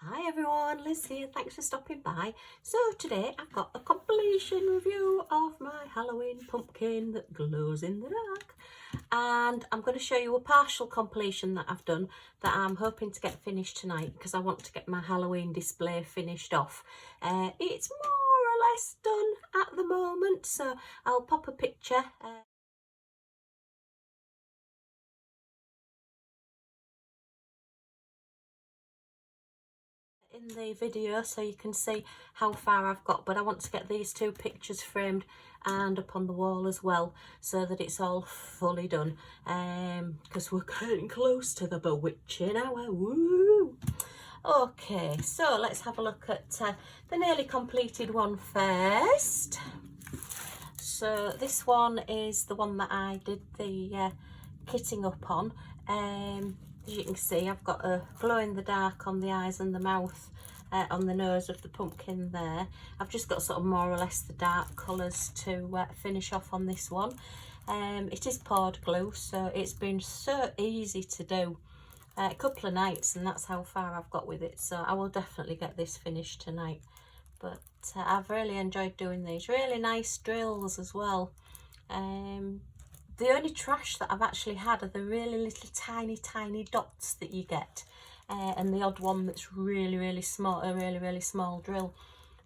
Hi everyone, Liz here, thanks for stopping by. So today I've got a completion review of my Halloween pumpkin that glows in the dark. And I'm going to show you a partial completion that I've done that I'm hoping to get finished tonight because I want to get my Halloween display finished off. It's more or less done at the moment, so I'll pop a picture. In the video so you can see how far I've got, but I want to get these two pictures framed and up on the wall as well so that it's all fully done, because we're getting close to the bewitching hour. Woo! Okay, so let's have a look at the nearly completed one first. So this one is the one that I did the kitting up on. As you can see, I've got a glow in the dark on the eyes and the mouth, on the nose of the pumpkin there. I've just got sort of more or less the dark colours to finish off on this one. It is poured glue, so it's been so easy to do. A couple of nights and that's how far I've got with it, so I will definitely get this finished tonight. But I've really enjoyed doing these. Really nice drills as well. The only trash that I've actually had are the really little tiny dots that you get, and the odd one that's really small, a really small drill.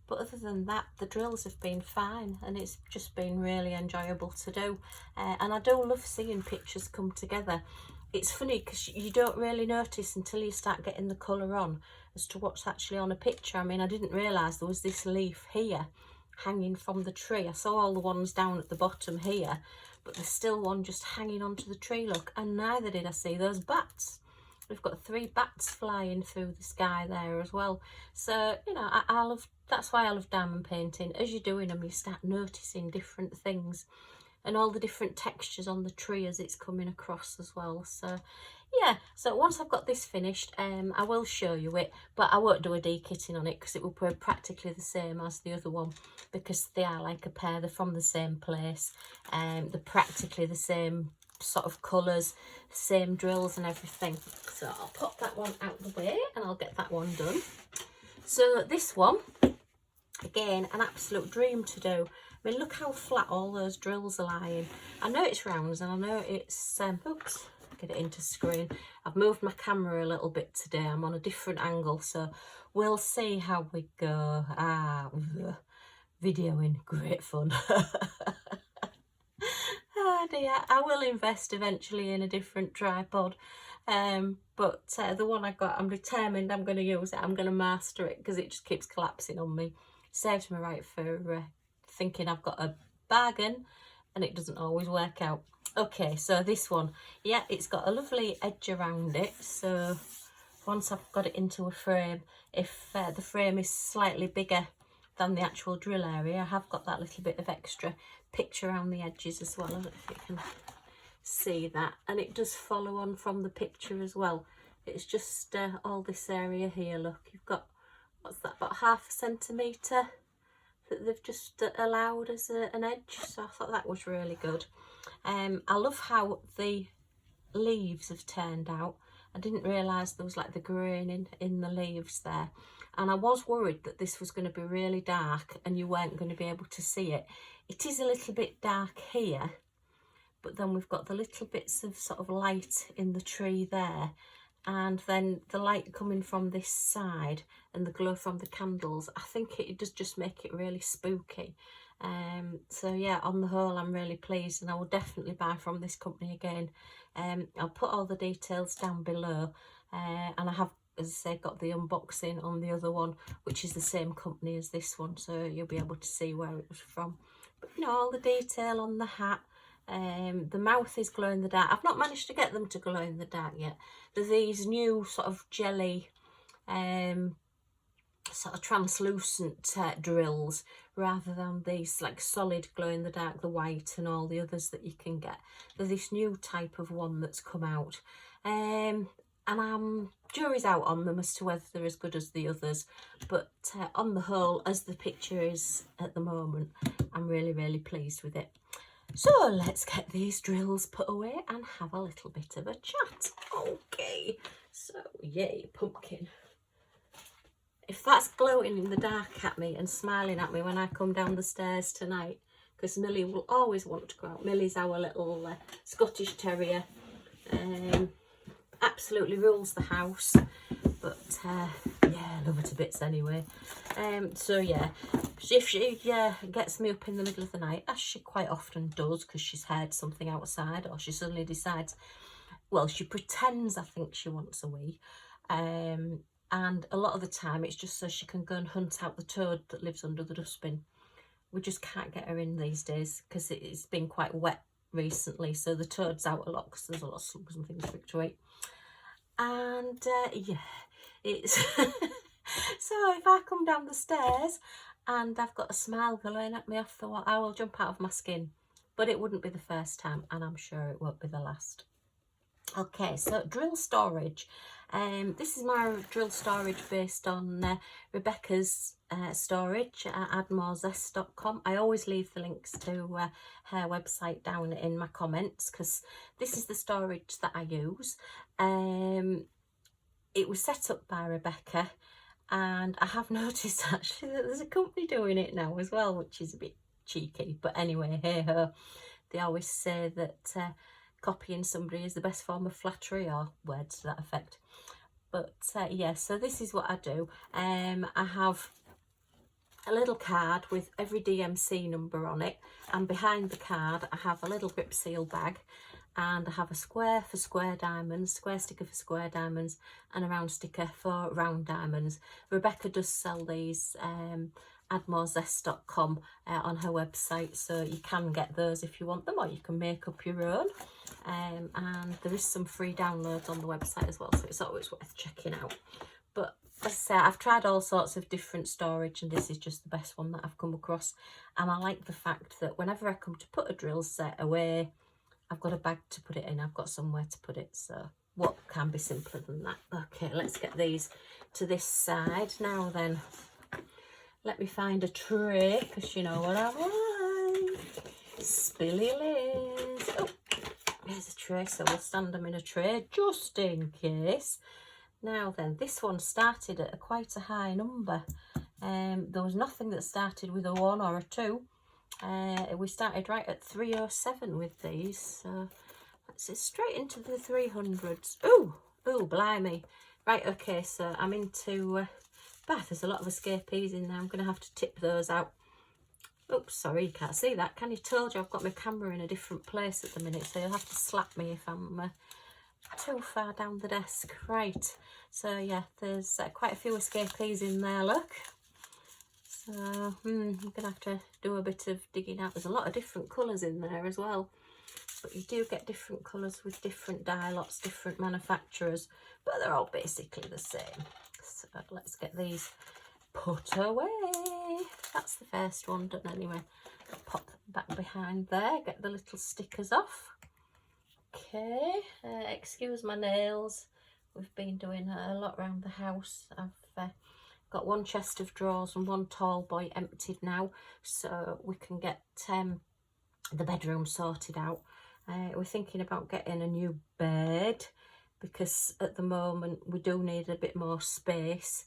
But other than that, the drills have been fine and it's just been really enjoyable to do. And I do love seeing pictures come together. It's funny because you don't really notice until you start getting the colour on as to what's actually on a picture. I mean, I didn't realise there was this leaf here hanging from the tree. I saw all the ones down at the bottom here, but there's still one just hanging onto the tree, look, and neither did I see those bats. We've got 3 bats flying through the sky there as well. So, you know, I love, that's why I love diamond painting. As you're doing them, you start noticing different things and all the different textures on the tree as it's coming across as well. So yeah, so once I've got this finished, I will show you it, but I won't do a de-kitting on it because it will be practically the same as the other one, because they are like a pair, they're from the same place, they're practically the same sort of colours, same drills and everything. So I'll pop that one out the way and I'll get that one done. So this one, again, an absolute dream to do. I mean, look how flat all those drills are lying. I know it's rounds and I know it's, oops, get it into screen. I've moved my camera a little bit today. I'm on a different angle, so we'll see how we go. Videoing, great fun. Oh dear, I will invest eventually in a different tripod. But the one I got, I'm determined I'm going to use it. I'm going to master it because it just keeps collapsing on me. Saves me right for thinking I've got a bargain and it doesn't always work out. Okay, so this one, yeah, it's got a lovely edge around it. So once I've got it into a frame, if the frame is slightly bigger than the actual drill area, I have got that little bit of extra picture around the edges as well. I don't know if you can see that, and it does follow on from the picture as well. It's just all this area here, look, you've got, what's that, about 1/2 centimetre that they've just allowed as an edge, so I thought that was really good. I love how the leaves have turned out. I didn't realise there was like the graining in the leaves there, and I was worried that this was going to be really dark and you weren't going to be able to see it. It is a little bit dark here, but then we've got the little bits of sort of light in the tree there, and then the light coming from this side and the glow from the candles. I think it does just make it really spooky. So yeah, on the whole, I'm really pleased, and I will definitely buy from this company again. I'll put all the details down below, and I have, as I say, got the unboxing on the other one, which is the same company as this one, so you'll be able to see where it was from. But you know, all the detail on the hat. The mouth is glow in the dark. I've not managed to get them to glow in the dark yet. There's these new sort of jelly, sort of translucent drills, rather than these like solid glow in the dark, the white and all the others that you can get. There's this new type of one that's come out, and jury's out on them as to whether they're as good as the others, but on the whole, as the picture is at the moment, I'm really pleased with it. So let's get these drills put away and have a little bit of a chat. Okay, so yay, pumpkin. that's gloating in the dark at me and smiling at me when I come down the stairs tonight, because Millie will always want to go out. Millie's our little Scottish Terrier. Absolutely rules the house, but yeah, I love her to bits anyway. So yeah, if she gets me up in the middle of the night, as she quite often does, because she's heard something outside, or she suddenly decides, well, she pretends I think she wants a wee, and a lot of the time it's just so she can go and hunt out the toad that lives under the dustbin. We just can't get her in these days because it's been quite wet recently, so the toad's out a lot because there's a lot of slugs and things for it to eat. And yeah, it's so if I come down the stairs and I've got a smile glowing at me off the wall, I will jump out of my skin. But it wouldn't be the first time, and I'm sure it won't be the last. Okay, so drill storage. This is my drill storage based on Rebecca's storage at admorezest.com. I always leave the links to her website down in my comments, because this is the storage that I use. It was set up by Rebecca, and I have noticed actually that there's a company doing it now as well, which is a bit cheeky, but anyway, hey ho. They always say that copying somebody is the best form of flattery, or words to that effect. But yeah, so this is what I do. I have a little card with every DMC number on it, and behind the card I have a little grip seal bag, and I have a square for square diamonds, square sticker for square diamonds, and a round sticker for round diamonds. Rebecca does sell these admorezest.com on her website, so you can get those if you want them, or you can make up your own. And there is some free downloads on the website as well, so it's always worth checking out. But as I say, I've tried all sorts of different storage, and this is just the best one that I've come across. And I like the fact that whenever I come to put a drill set away, I've got a bag to put it in, I've got somewhere to put it, so what can be simpler than that? Okay, let's get these to this side. Now then, let me find a tray, because you know what I like. Spilly lids. Oh, there's a tray, so we'll stand them in a tray just in case. Now then, this one started at quite a high number. There was nothing that started with a 1 or a 2. We started right at 307 with these, so let's straight into the 300s. Oh, blimey. Right, okay, so I'm into there's a lot of escapees in there. I'm going to have to tip those out. Oops, sorry, you can't see that, can you? Told you I've got my camera in a different place at the minute, so you'll have to slap me if I'm too far down the desk. Right, so yeah, there's quite a few escapees in there, look. So I'm going to have to do a bit of digging out. There's a lot of different colours in there as well, but you do get different colours with different dye lots, different manufacturers, but they're all basically the same. So let's get these put away. That's the first one done anyway. I'll pop them back behind there, get the little stickers off. Okay, excuse my nails. We've been doing a lot around the house. I've got one chest of drawers and one tall boy emptied now, so we can get the bedroom sorted out. We're thinking about getting a new bed, because at the moment we do need a bit more space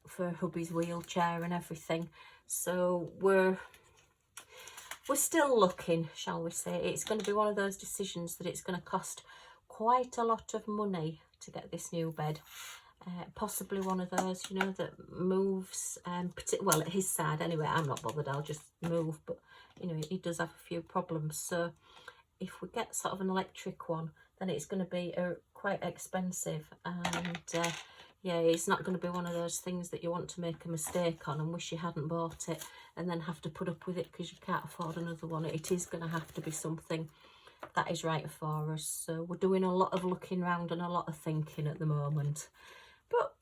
for hubby's wheelchair and everything. So we're still looking, shall we say. It's going to be one of those decisions that it's going to cost quite a lot of money to get this new bed. Possibly one of those, you know, that moves, well, at his side anyway. I'm not bothered, I'll just move, but you know, he does have a few problems. So if we get sort of an electric one, then it's going to be quite expensive, and yeah, it's not going to be one of those things that you want to make a mistake on and wish you hadn't bought it and then have to put up with it because you can't afford another one. It is going to have to be something that is right for us. So we're doing a lot of looking around and a lot of thinking at the moment, but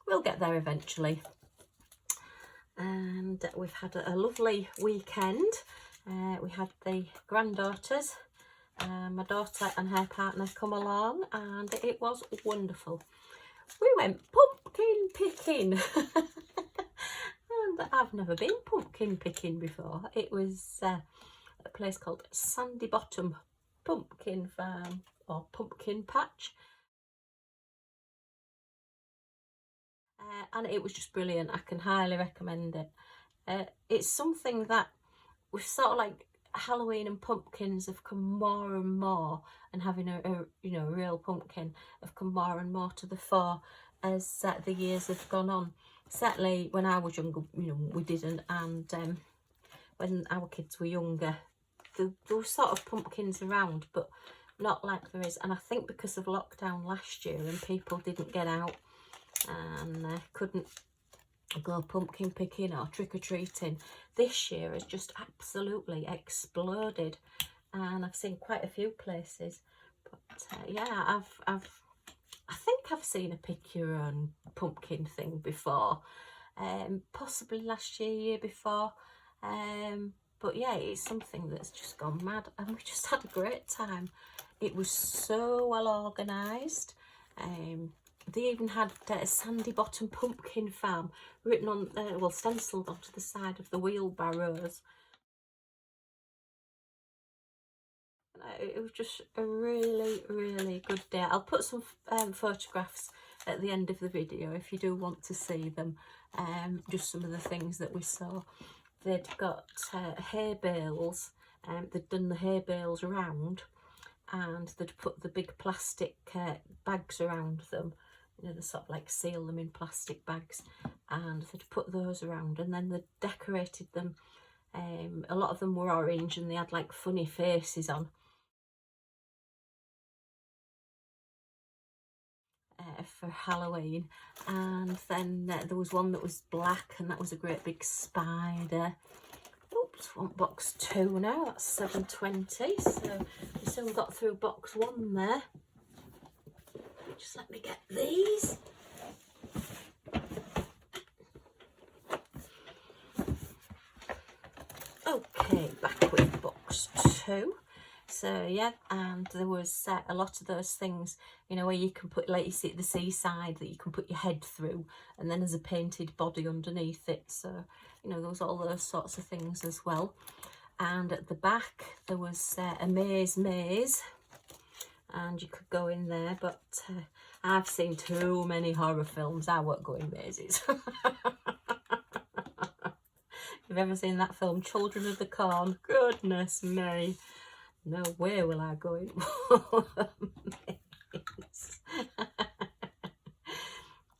we'll get there eventually. And we've had a lovely weekend. We had the granddaughters, my daughter and her partner, come along, and it was wonderful. We went pumpkin picking. And I've never been pumpkin picking before. It was a place called Sandy Bottom Pumpkin Farm, or Pumpkin Patch. and it was just brilliant. I can highly recommend it. It's something that we've sort of like, Halloween and pumpkins have come more and more, and having a you know, a real pumpkin have come more and more to the fore as the years have gone on. Certainly when I was younger, you know, we didn't, and when our kids were younger, there were sort of pumpkins around, but not like there is. And I think because of lockdown last year and people didn't get out and couldn't go pumpkin picking or trick-or-treating, this year has just absolutely exploded, and I've seen quite a few places. But yeah, I think I've seen a pick your own pumpkin thing before, possibly last year, year before, but yeah, it's something that's just gone mad, and we just had a great time. It was so well organised. They even had a sandy bottom pumpkin farm written on, well, stencilled onto the side of the wheelbarrows. It was just a really, really good day. I'll put some photographs at the end of the video if you do want to see them. Just some of the things that we saw. They'd got hay bales. They'd done the hay bales around, and they'd put the big plastic bags around them. You know, they sort of like seal them in plastic bags, and they'd put those around, and then they decorated them. A lot of them were orange, and they had like funny faces on. For Halloween. And then there was one that was black, and that was a great big spider. Oops, want box 2 now, that's 7.20, so we soon got through box 1 there. Just let me get these. Okay, back with box 2. So yeah, and there was a lot of those things, you know, where you can put, like you see at the seaside, that you can put your head through, and then there's a painted body underneath it. So, you know, there was all those sorts of things as well. And at the back there was a maze, and you could go in there, but I've seen too many horror films. I won't go in mazes. You've ever seen that film, Children of the Corn? Goodness me. No way will I go in.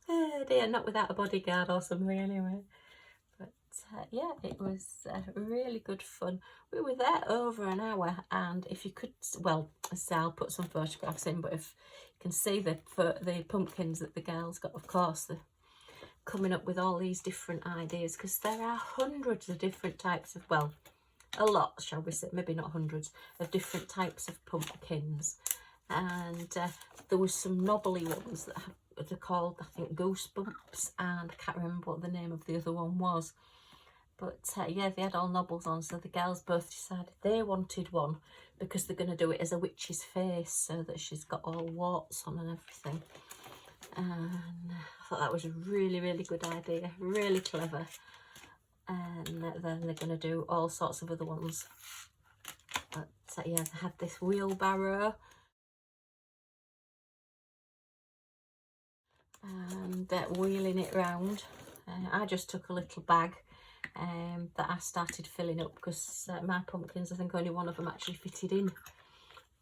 Oh dear, not without a bodyguard or something anyway. But yeah, it was really good fun. We were there over an hour, and if you could, well, so I'll put some photographs in, but if you can see the pumpkins that the girls got, of course, they're coming up with all these different ideas, because there are hundreds of different types of, well, a lot, shall we say, maybe not hundreds, of different types of pumpkins. And there was some knobbly ones that they're called, I think, Goosebumps, and I can't remember what the name of the other one was. But yeah, they had all knobbles on, so the girls both decided they wanted one, because they're going to do it as a witch's face, so that she's got all warts on and everything. And I thought that was a really, really good idea, really clever. And then they're going to do all sorts of other ones. But yeah, they had this wheelbarrow, and wheeling it round. I just took a little bag that I started filling up, because my pumpkins, I think only one of them actually fitted in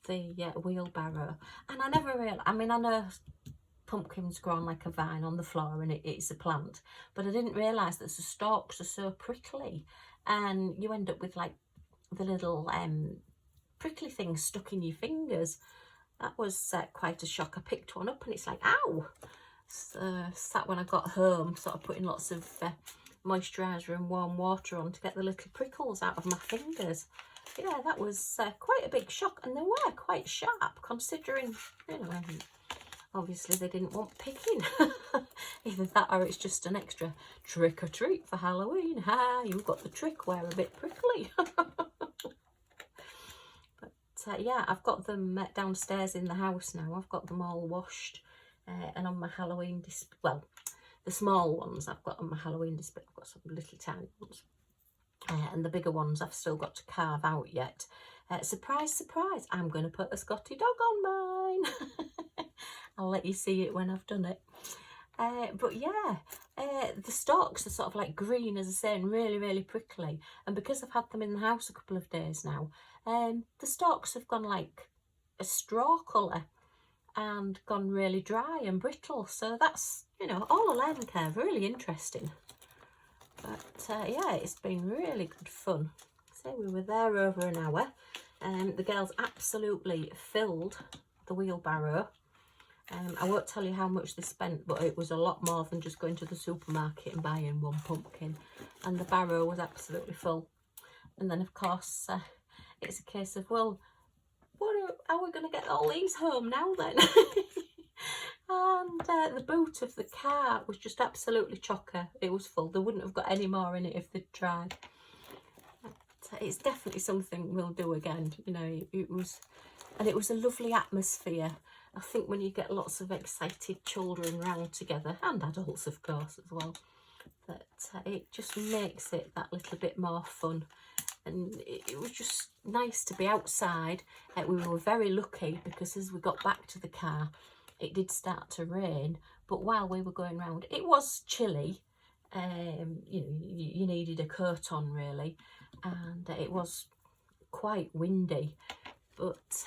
the wheelbarrow. And I never realised, I mean, I know pumpkins grow on like a vine on the floor, and it's a plant, but I didn't realise that the stalks are so prickly, and you end up with like the little prickly things stuck in your fingers. That was quite a shock. I picked one up and it's like, ow! So sat when I got home, sort of putting lots of moisturiser and warm water on to get the little prickles out of my fingers. Yeah, that was quite a big shock, and they were quite sharp, considering, you know, obviously they didn't want picking. Either that, or it's just an extra trick or treat for Halloween. Ha, you've got the trick, we're a bit prickly. But yeah, I've got them downstairs in the house now. I've got them all washed and on my Halloween display. Well, the small ones I've got on my Halloween display. I've got some little tiny ones. And the bigger ones I've still got to carve out yet. Surprise, surprise, I'm going to put a Scotty dog on mine. I'll let you see it when I've done it. But yeah, the stalks are sort of like green, as I say, and really prickly. And because I've had them in the house a couple of days now, the stalks have gone like a straw colour and gone really dry and brittle. So that's, you know, all a learning curve, really interesting. But yeah, it's been really good fun. So we were there over an hour. The girls absolutely filled the wheelbarrow. I won't tell you how much they spent, but it was a lot more than just going to the supermarket and buying one pumpkin. And the barrow was absolutely full. And then, of course, it's a case of, well, how are we going to get all these home now then? And the boot of the car was just absolutely chocker. It was full. They wouldn't have got any more in it if they'd tried. But it's definitely something we'll do again. You know, it was a lovely atmosphere. I think when you get lots of excited children round together, and adults of course as well, that it just makes it that little bit more fun. And it was just nice to be outside. We were very lucky because as we got back to the car, it did start to rain. But while we were going round, it was chilly. You know, you needed a coat on really, and it was quite windy. But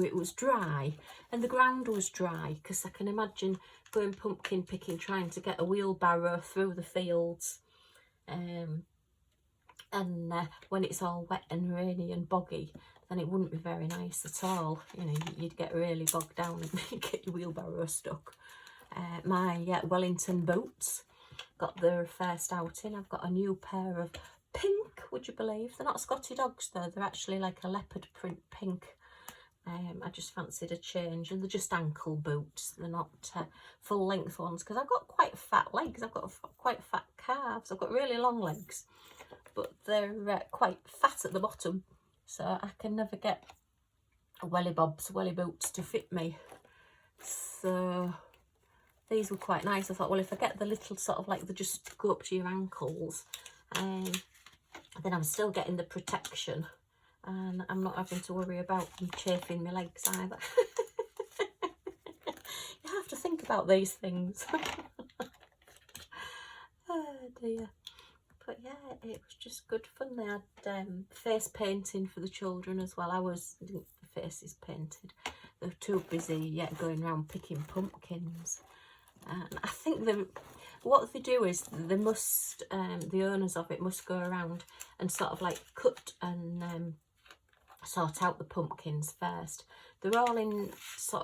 it was dry, and the ground was dry, because I can imagine going pumpkin picking, trying to get a wheelbarrow through the fields, and when it's all wet and rainy and boggy, then it wouldn't be very nice at all. You know, you'd get really bogged down and get your wheelbarrow stuck. My Wellington boots got their first outing. I've got a new pair of pink, would you believe? They're not Scotty dogs though, they're actually like a leopard print pink. I just fancied a change, and they're just ankle boots. They're not full length ones, because I've got quite fat legs. I've got quite fat calves. I've got really long legs, but they're quite fat at the bottom, so I can never get welly boots to fit me. So these were quite nice. I thought, well, if I get the little sort of like, they just go up to your ankles, then I'm still getting the protection, and I'm not having to worry about them chafing my legs either. You have to think about these things. Oh dear. But yeah, it was just good fun. They had face painting for the children as well. The faces painted. They were too busy yet going around picking pumpkins. And I think what they do is they must, the owners of it must go around and sort of like cut and sort out the pumpkins first. They're all in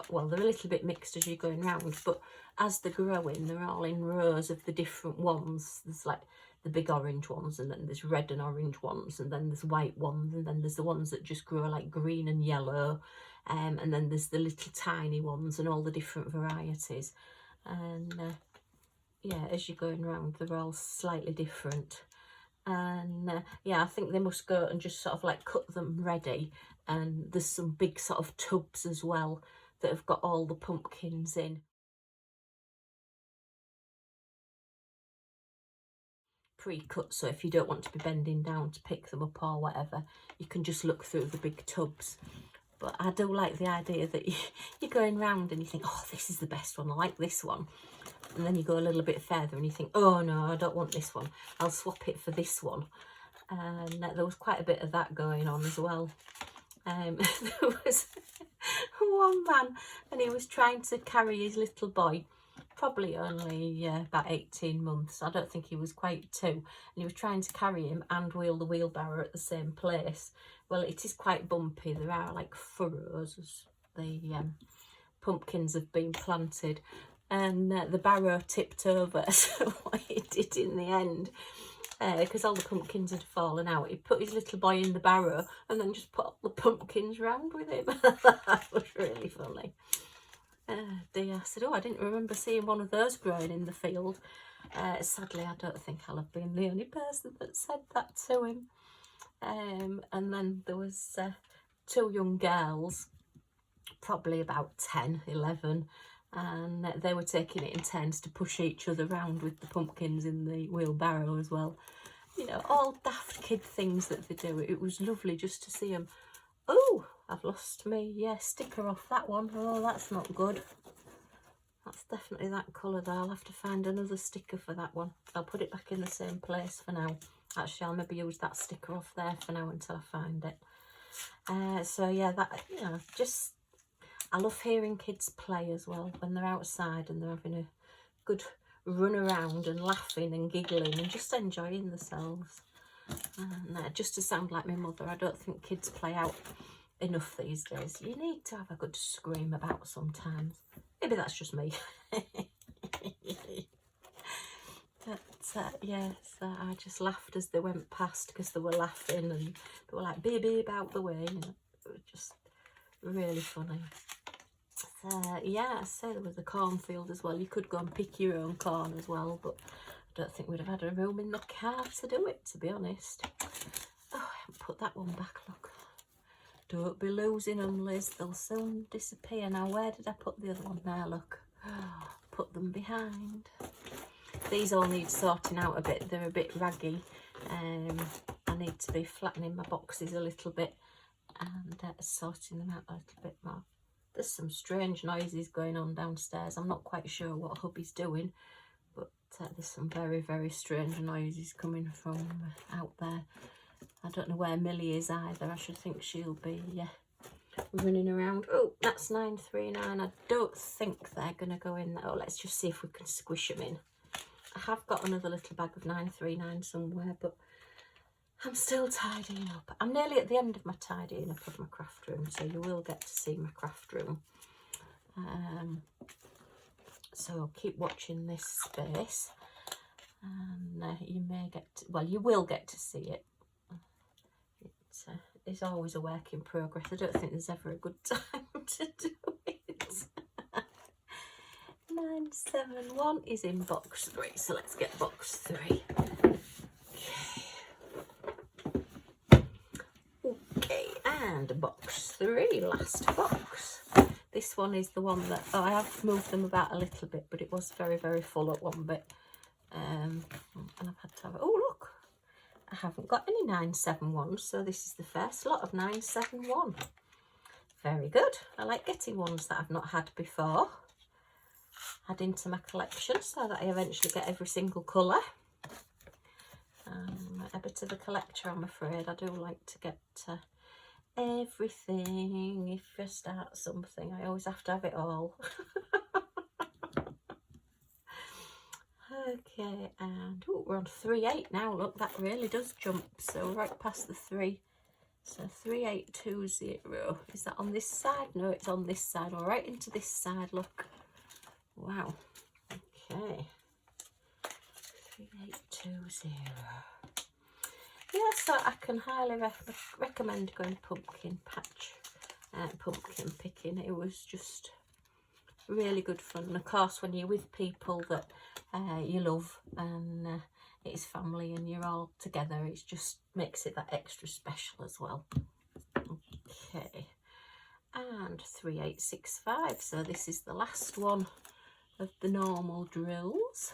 well, they're a little bit mixed as you're going round, but as they're growing, they're all in rows of the different ones. There's like the big orange ones, and then there's red and orange ones, and then there's white ones, and then there's the ones that just grow like green and yellow, and then there's the little tiny ones and all the different varieties. And yeah, as you're going round, they're all slightly different. And yeah, I think they must go and just sort of like cut them ready. And there's some big sort of tubs as well that have got all the pumpkins in, pre-cut, so if you don't want to be bending down to pick them up or whatever, you can just look through the big tubs. But I do like the idea that you're going round and you think, oh, this is the best one, I like this one. And then you go a little bit further and you think, oh no, I don't want this one, I'll swap it for this one. And there was quite a bit of that going on as well. There was one man, and he was trying to carry his little boy, probably only about 18 months. I don't think he was quite 2. And he was trying to carry him and wheel the wheelbarrow at the same place. Well, it is quite bumpy. There are like furrows as the pumpkins have been planted. And the barrow tipped over. So what he did in the end, because all the pumpkins had fallen out, he put his little boy in the barrow and then just put all the pumpkins round with him. That was really funny. Dear, I said, oh, I didn't remember seeing one of those growing in the field. Sadly, I don't think I'll have been the only person that said that to him. And then there was 2 young girls, probably about 10, 11, and they were taking it in turns to push each other around with the pumpkins in the wheelbarrow as well. You know, all daft kid things that they do. It was lovely just to see them. Oh, I've lost my sticker off that one. Oh, that's not good. That's definitely that colour though. I'll have to find another sticker for that one. I'll put it back in the same place for now. Actually, I'll maybe use that sticker off there for now until I find it. So yeah, that, you know, just, I love hearing kids play as well when they're outside and they're having a good run around and laughing and giggling and just enjoying themselves. And just to sound like my mother, I don't think kids play out enough these days. You need to have a good scream about sometimes. Maybe that's just me. But yes, I just laughed as they went past because they were laughing and they were like baby out the way. You know, it was just really funny. Yeah, so there was the cornfield as well. You could go and pick your own corn as well, but I don't think we'd have had a room in the car to do it, to be honest. Oh, I haven't put that one back, look. Don't be losing them, Liz. They'll soon disappear. Now, where did I put the other one? There, look. Put them behind. These all need sorting out a bit. They're a bit raggy. I need to be flattening my boxes a little bit and sorting them out a little bit more. There's some strange noises going on downstairs. I'm not quite sure what hubby's doing, but there's some very, very strange noises coming from out there. I don't know where Millie is either. I should think she'll be running around. Oh, that's 939. I don't think they're going to go in there. Oh, let's just see if we can squish them in. I have got another little bag of 939 somewhere, but I'm still tidying up. I'm nearly at the end of my tidying up of my craft room, so you will get to see my craft room. So keep watching this space, and you may get to, well, you will get to see it. It's always a work in progress. I don't think there's ever a good time to do it. 971 is in box 3, so let's get box 3. Okay, and box 3, last box. This one is the one that, oh, I have moved them about a little bit, but it was very, very full at one bit. And I've had to have, oh look, I haven't got any 971, so this is the first lot of 971. Very good. I like getting ones that I've not had before. Add into my collection so that I eventually get every single colour. A bit of a collector, I'm afraid. I do like to get everything. If I start something, I always have to have it all. Okay, and oh, we're on 38 now. Look, that really does jump. So right past the 3. So 3820. Is that on this side? No, it's on this side. All right, into this side. Look. Wow. Okay. 3820. Yeah, so I can highly recommend going pumpkin picking. It was just really good fun. And of course, when you're with people that you love and it's family and you're all together, it just makes it that extra special as well. Okay, and 3865. So this is the last one of the normal drills.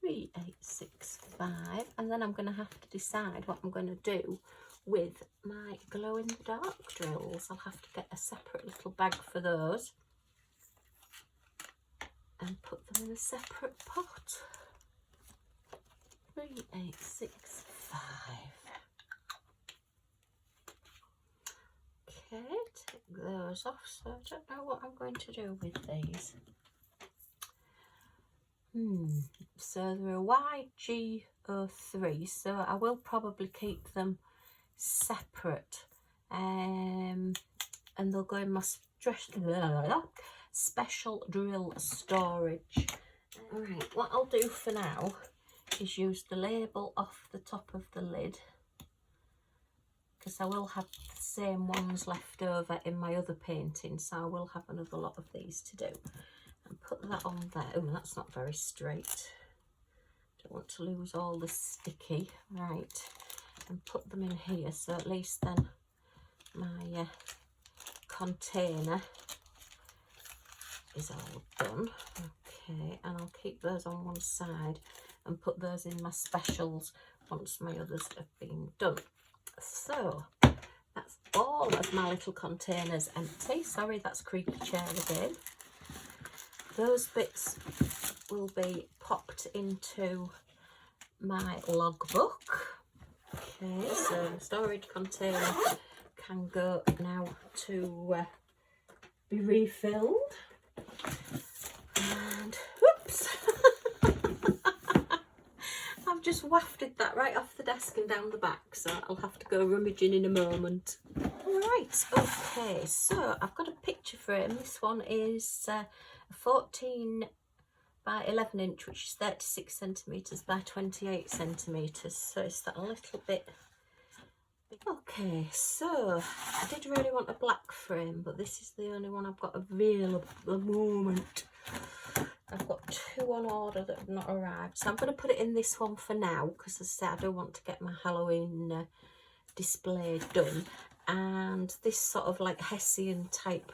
3865, and then I'm going to have to decide what I'm going to do with my glow in the dark drills. I'll have to get a separate little bag for those and put them in a separate pot. 3865. Okay, take those off. So I don't know what I'm going to do with these. So they're a YG03, so I will probably keep them separate, and they'll go in my special drill storage. Alright, what I'll do for now is use the label off the top of the lid, because I will have the same ones left over in my other painting, so I will have another lot of these to do. And put that on there. Oh, that's not very straight. Don't want to lose all the sticky. Right, and put them in here, so at least then my container is all done. Okay, and I'll keep those on one side and put those in my specials once my others have been done. So that's all of my little containers empty. Sorry, that's creaky chair again. those bits will be popped into my logbook. Okay, so storage container can go now to be refilled. And whoops, I've just wafted that right off the desk and down the back, so I'll have to go rummaging in a moment. Alright, okay, so I've got a picture frame. This one is a 14 by 11 inch, which is 36 centimetres by 28 centimetres, so it's that a little bit. Okay, so I did really want a black frame, but this is the only one I've got available at the moment. I've got 2 on order that have not arrived, so I'm going to put it in this one for now, because as I say, I do want to get my Halloween display done. And this sort of like Hessian type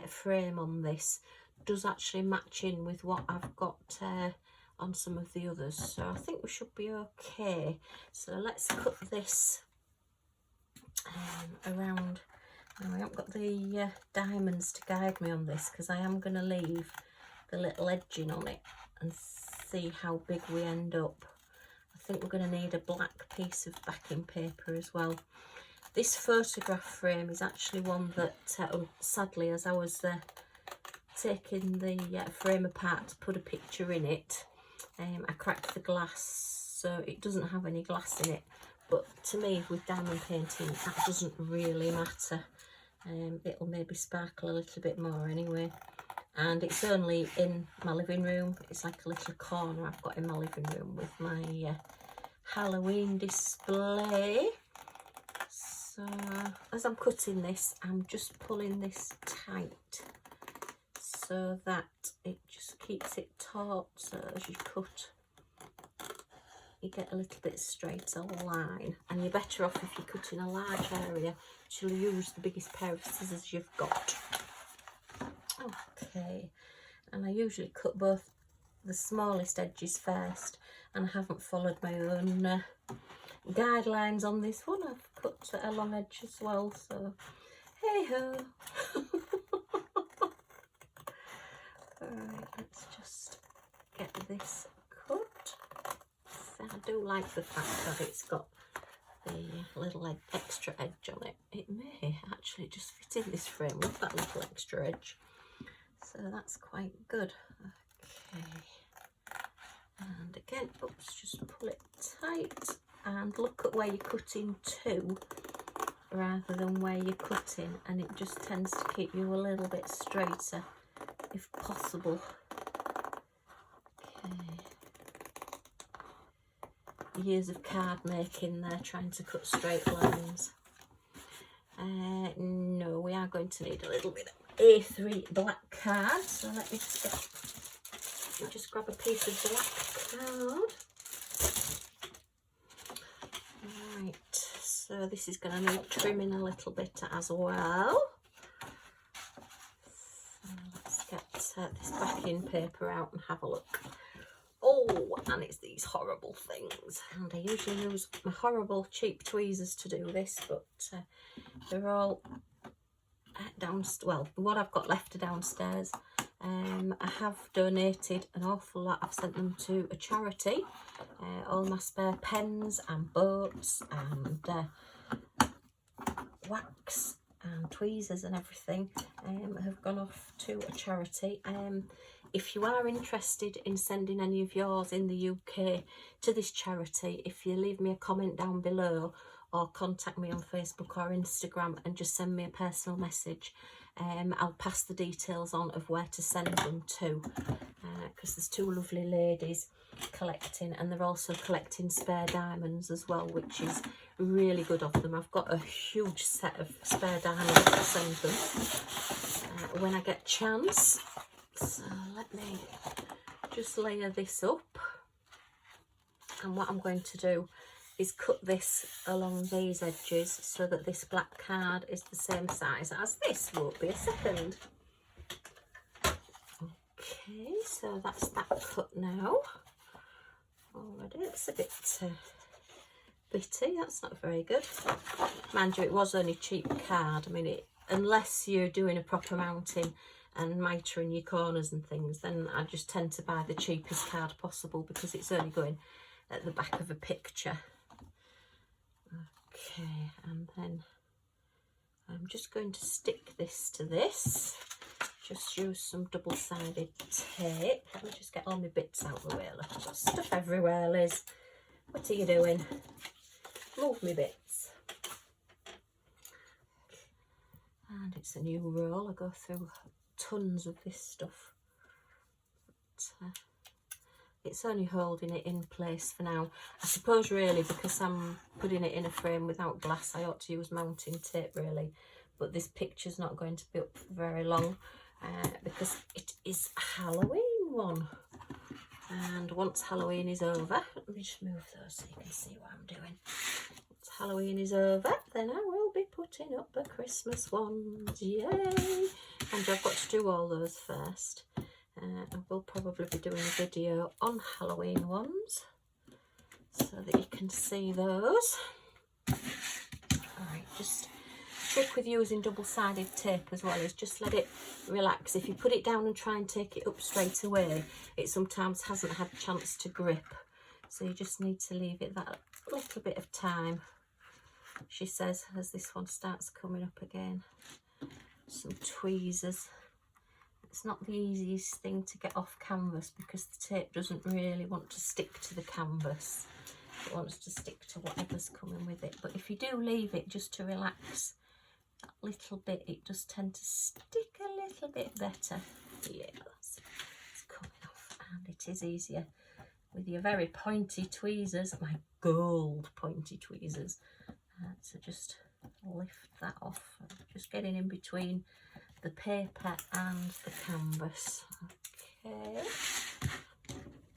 frame on this does actually match in with what I've got on some of the others, so I think we should be okay. So let's cut this around. Now I haven't got the diamonds to guide me on this, because I am going to leave the little edging on it and see how big we end up. I think we're going to need a black piece of backing paper as well. This photograph frame is actually one that sadly, as I was taking the frame apart to put a picture in it, I cracked the glass, so it doesn't have any glass in it. But to me, with diamond painting, that doesn't really matter. It'll maybe sparkle a little bit more anyway. And it's only in my living room. It's like a little corner I've got in my living room with my Halloween display. So as I'm cutting this, I'm just pulling this tight so that it just keeps it taut, so as you cut you get a little bit straighter line. And you're better off if you're cutting a large area to use the biggest pair of scissors you've got. Okay, and I usually cut both the smallest edges first, and I haven't followed my own guidelines on this one. I've cut a long edge as well, so hey ho. Alright, let's just get this cut. So I do like the fact that it's got the little extra edge on it. It may actually just fit in this frame with that little extra edge, so that's quite good. Okay, and again, oops, just pull it tight and look at where you're cutting to rather than where you're cutting, and it just tends to keep you a little bit straighter if possible. Okay, years of card making there, trying to cut straight lines. No, we are going to need a little bit of A3 black card, so let me just grab a piece of black card. Right, so this is going to need trimming a little bit as well. So let's get this backing paper out and have a look. Oh, and it's these horrible things, and I usually use my horrible cheap tweezers to do this, but they're all downstairs. Well, what I've got left are downstairs. I have donated an awful lot. I've sent them to a charity. All my spare pens and boats and wax and tweezers and everything have gone off to a charity. If you are interested in sending any of yours in the UK to this charity, if you leave me a comment down below or contact me on Facebook or Instagram and just send me a personal message, I'll pass the details on of where to send them to, because there's 2 lovely ladies collecting, and they're also collecting spare diamonds as well, which is really good of them. I've got a huge set of spare diamonds to send them when I get a chance. So let me just layer this up, and what I'm going to do is cut this along these edges so that this black card is the same size as this. Won't be a second. Okay, so that's that cut now. Already, it's a bit bitty. That's not very good. Mind you, it was only cheap card. I mean, unless you're doing a proper mounting and mitre in your corners and things, then I just tend to buy the cheapest card possible because it's only going at the back of a picture. Okay, and then I'm just going to stick this to this. Just use some double-sided tape. Let me just get all my bits out of the way. Look, I've got stuff everywhere, Liz. What are you doing? Move me bits. And it's a new roll. I go through tons of this stuff. But, it's only holding it in place for now. I suppose really because I'm putting it in a frame without glass, I ought to use mounting tape really. But this picture's not going to be up for very long because it is a Halloween one. And once Halloween is over, let me just move those so you can see what I'm doing. Once Halloween is over, then I will be putting up the Christmas ones. Yay! And I've got to do all those first. I will probably be doing a video on Halloween ones so that you can see those. Alright, just trick with using double-sided tape as well is just let it relax. If you put it down and try and take it up straight away, it sometimes hasn't had a chance to grip. So you just need to leave it that little bit of time, she says, as this one starts coming up again. Some tweezers. It's not the easiest thing to get off canvas because the tape doesn't really want to stick to the canvas. It wants to stick to whatever's coming with it. But if you do leave it just to relax that little bit, it does tend to stick a little bit better. Yeah, it's coming off, and it is easier with your very pointy tweezers, my gold pointy tweezers. So just lift that off, just getting in between the paper and the canvas. Okay,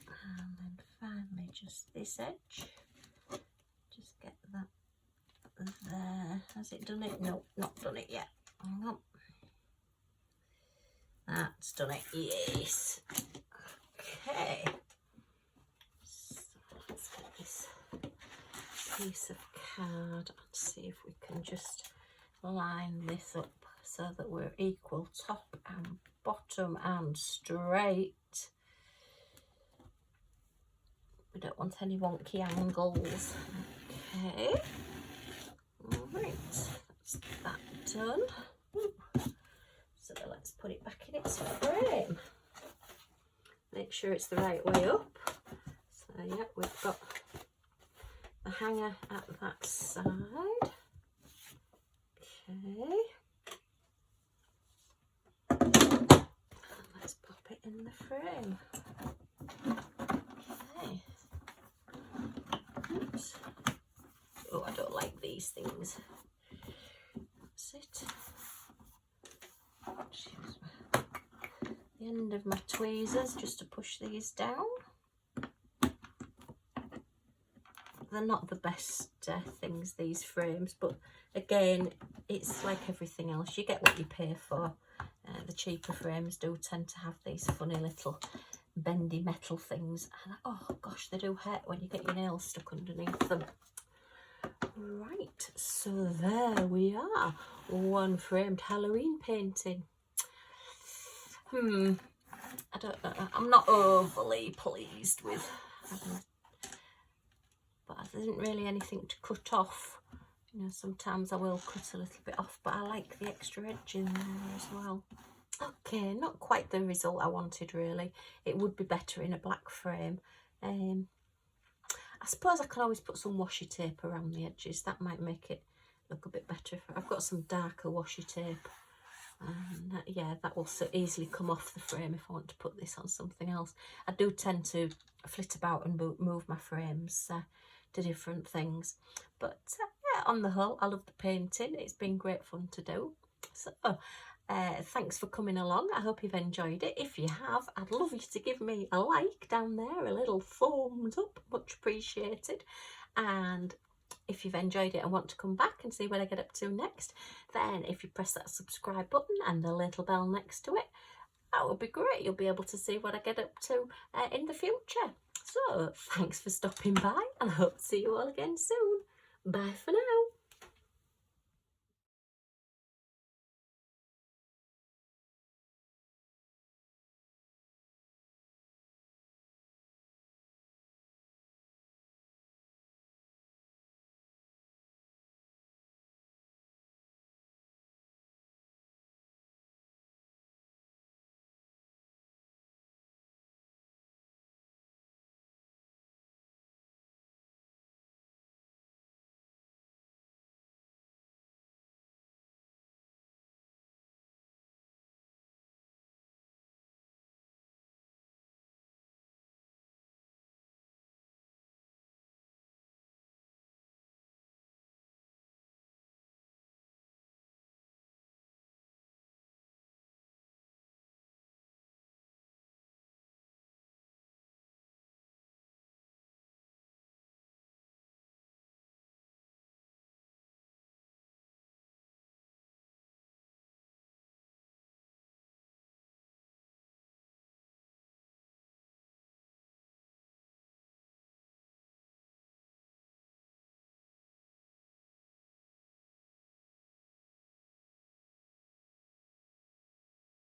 and then finally just this edge, just get that there. Has it done it? No, not done it yet. Hang on, that's done it. Yes. Okay, so let's get this piece of card and see if we can just line this up so that we're equal top and bottom and straight. We don't want any wonky angles. Okay, all right, that's that done. So let's put it back in its frame. Make sure it's the right way up. So yeah, we've got the hanger at that side. Okay. Let's pop it in the frame. Okay. Oops. Oh, I don't like these things. That's it. Use the end of my tweezers just to push these down. They're not the best things, these frames, but again, it's like everything else. You get what you pay for. The cheaper frames do tend to have these funny little bendy metal things. And oh gosh, they do hurt when you get your nails stuck underneath them. Right, so there we are. One framed Halloween painting. I don't know. I'm not overly pleased with but there isn't really anything to cut off. You know, sometimes I will cut a little bit off, but I like the extra edge in there as well. Okay, not quite the result I wanted really. It would be better in a black frame. I suppose I can always put some washi tape around the edges. That might make it look a bit better. I've got some darker washi tape. And yeah, that will so easily come off the frame if I want to put this on something else. I do tend to flit about and move my frames to different things. But yeah, on the whole, I love the painting. It's been great fun to do. So thanks for coming along. I hope you've enjoyed it. If you have, I'd love you to give me a like down there, a little thumbs up, much appreciated. And if you've enjoyed it and want to come back and see what I get up to next, then if you press that subscribe button and the little bell next to it, that would be great. You'll be able to see what I get up to in the future. So thanks for stopping by, and I hope to see you all again soon. Bye for now.